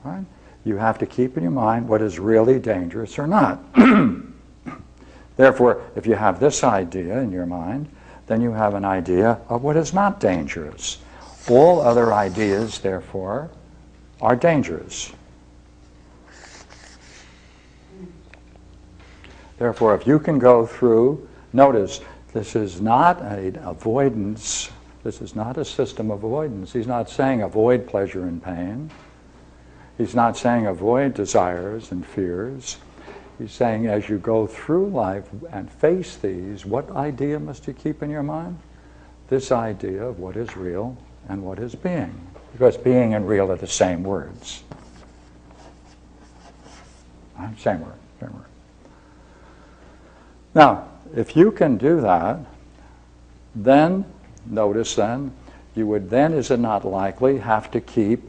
Right? You have to keep in your mind what is really dangerous or not. Therefore, if you have this idea in your mind, then you have an idea of what is not dangerous. All other ideas, therefore, are dangerous. Therefore, if you can go through, notice, this is not an avoidance, this is not a system of avoidance. He's not saying avoid pleasure and pain. He's not saying avoid desires and fears. He's saying as you go through life and face these, what idea must you keep in your mind? This idea of what is real and what is being. Because being and real are the same words. Same word, same word. Now, if you can do that, then, notice then, you would then, is it not likely, have to keep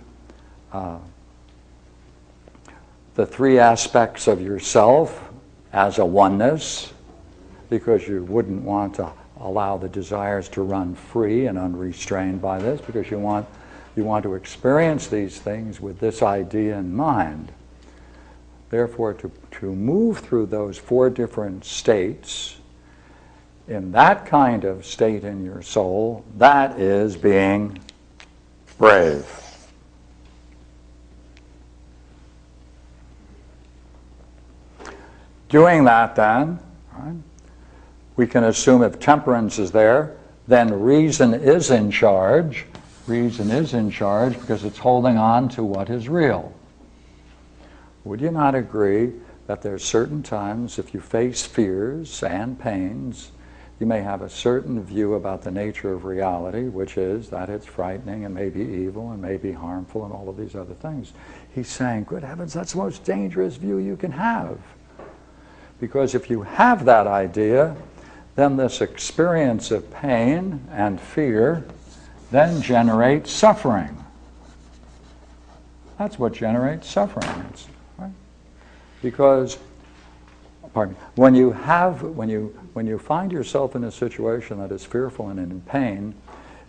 the three aspects of yourself as a oneness, because you wouldn't want to allow the desires to run free and unrestrained by this, because you want to experience these things with this idea in mind. Therefore, to move through those four different states, in that kind of state in your soul, that is being brave. Doing that then, right, we can assume if temperance is there, then reason is in charge. Reason is in charge because it's holding on to what is real. Would you not agree that there are certain times if you face fears and pains, you may have a certain view about the nature of reality, which is that it's frightening and maybe evil and maybe harmful and all of these other things. He's saying, good heavens, that's the most dangerous view you can have. Because if you have that idea, then this experience of pain and fear then generates suffering. That's what generates suffering. Right? Because, pardon me, when you find yourself in a situation that is fearful and in pain,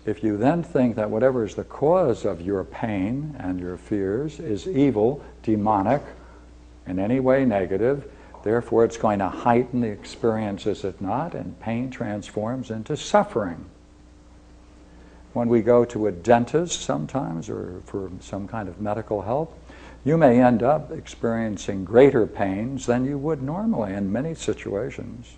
if you then think that whatever is the cause of your pain and your fears is evil, demonic, in any way negative, therefore it's going to heighten the experience, is it not? And pain transforms into suffering. When we go to a dentist sometimes, or for some kind of medical help, you may end up experiencing greater pains than you would normally in many situations.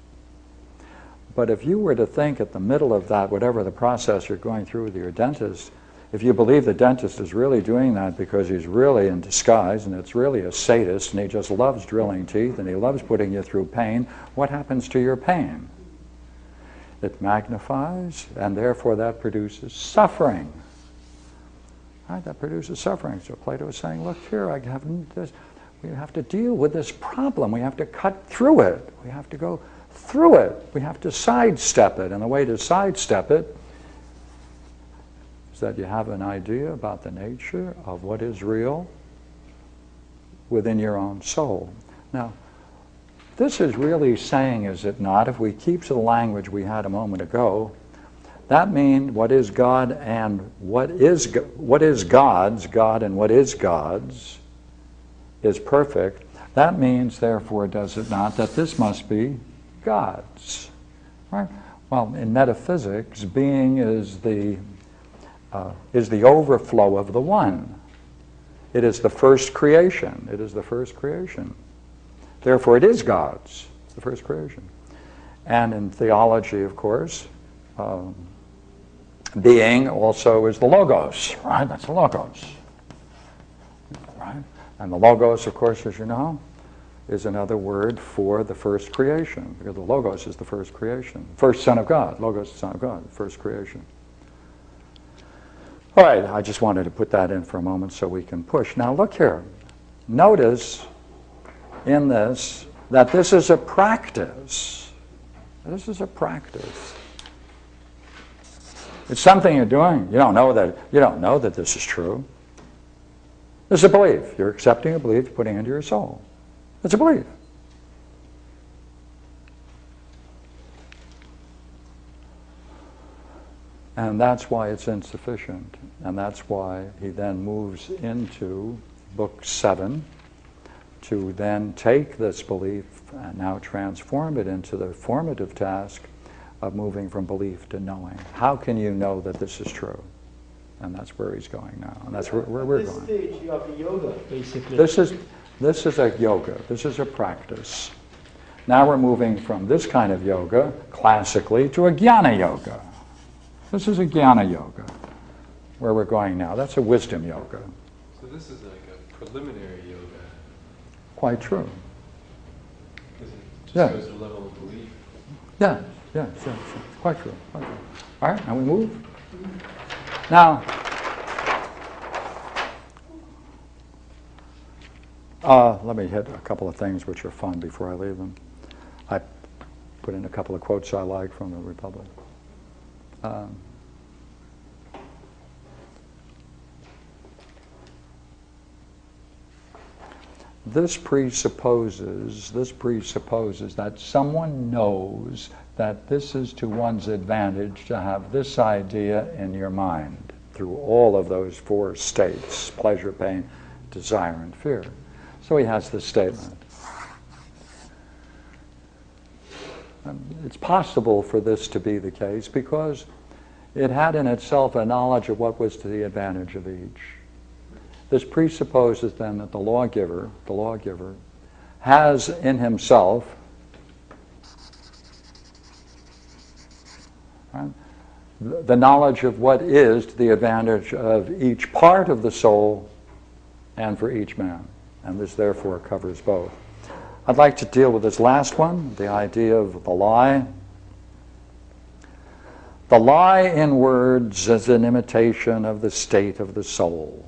But if you were to think at the middle of that, whatever the process you're going through with your dentist, if you believe the dentist is really doing that because he's really in disguise and it's really a sadist and he just loves drilling teeth and he loves putting you through pain, what happens to your pain? It magnifies, and therefore that produces suffering. Right? That produces suffering. So Plato is saying, look here, we have to deal with this problem. We have to cut through it. We have to go through it. We have to sidestep it. And the way to sidestep it is that you have an idea about the nature of what is real within your own soul. Now, this is really saying, is it not, if we keep to the language we had a moment ago, that means what is God and what is God's, God and what is God's, is perfect. That means, therefore, does it not, that this must be God's. Right? Well, in metaphysics, being is the overflow of the one. It is the first creation. It is the first creation. Therefore, it is God's, the first creation. And in theology, of course, being also is the Logos, right? That's the Logos, right? And the Logos, of course, as you know, is another word for the first creation, because the Logos is the first creation. First Son of God. Logos, the Son of God, first creation. All right, I just wanted to put that in for a moment so we can push. Now look here. Notice in this that this is a practice. This is a practice. It's something you're doing. You don't know that this is true. This is a belief. You're accepting a belief, putting it into your soul. It's a belief. And that's why it's insufficient. And that's why he then moves into Book 7, to then take this belief and now transform it into the formative task of moving from belief to knowing. How can you know that this is true? And that's where he's going now, and that's where we're going. At this stage, you have the yoga, basically. This is a yoga. This is a practice. Now we're moving from this kind of yoga, classically, to a jnana yoga. This is a jnana yoga, where we're going now. That's a wisdom yoga. So this is like a preliminary yoga. Quite true. Because it just Yeah. shows the level of belief. Yeah, yeah, sure. Quite true, quite true. All right, now we move. Now, let me hit a couple of things which are fun before I leave them. I put in a couple of quotes I like from the Republic. This presupposes that someone knows that this is to one's advantage to have this idea in your mind through all of those four states: pleasure, pain, desire, and fear. So he has this statement. It's possible for this to be the case because it had in itself a knowledge of what was to the advantage of each. This presupposes then that the lawgiver has in himself, right, the knowledge of what is to the advantage of each part of the soul and for each man. And this therefore covers both. I'd like to deal with this last one, the idea of the lie. The lie in words is an imitation of the state of the soul.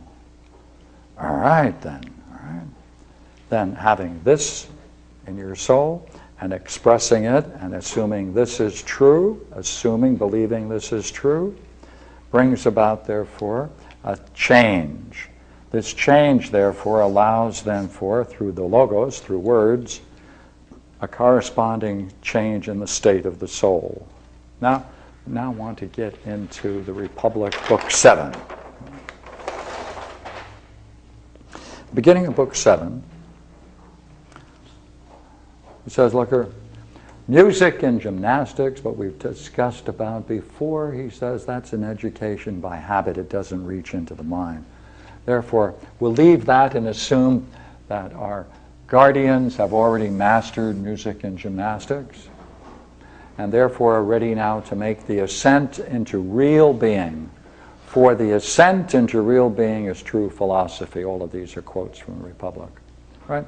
All right then, all right. Then having this in your soul and expressing it and assuming this is true, believing this is true, brings about therefore a change. This change therefore allows then for, through the logos, through words, a corresponding change in the state of the soul. Now I want to get into the Republic, Book 7. Beginning of Book 7, it says, look here, music and gymnastics, what we've discussed about before, he says that's an education by habit. It doesn't reach into the mind. Therefore, we'll leave that and assume that our guardians have already mastered music and gymnastics, and therefore are ready now to make the ascent into real being. For the ascent into real being is true philosophy. All of these are quotes from the Republic, right?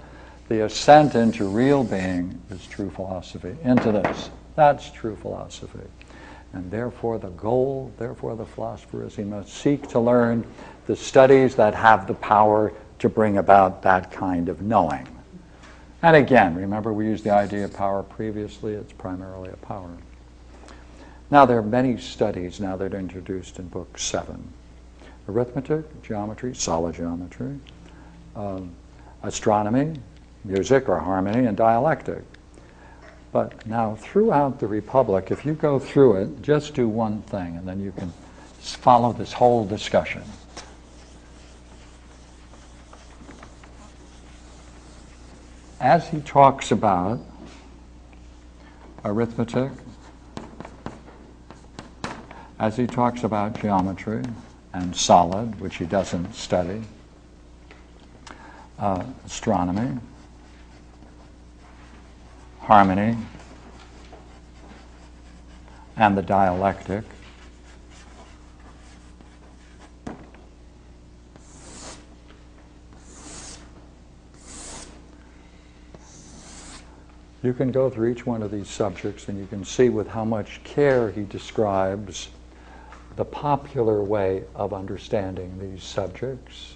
The ascent into real being is true philosophy. Into this, that's true philosophy. And therefore the goal, therefore the philosopher is he must seek to learn the studies that have the power to bring about that kind of knowing. And again, remember we used the idea of power previously, it's primarily a power. Now there are many studies now that are introduced in Book 7. Arithmetic, geometry, solid geometry, astronomy, music or harmony, and dialectic. But now throughout the Republic, if you go through it, just do one thing and then you can follow this whole discussion. As he talks about arithmetic, as he talks about geometry and solid, which he doesn't study, astronomy, harmony, and the dialectic, you can go through each one of these subjects and you can see with how much care he describes the popular way of understanding these subjects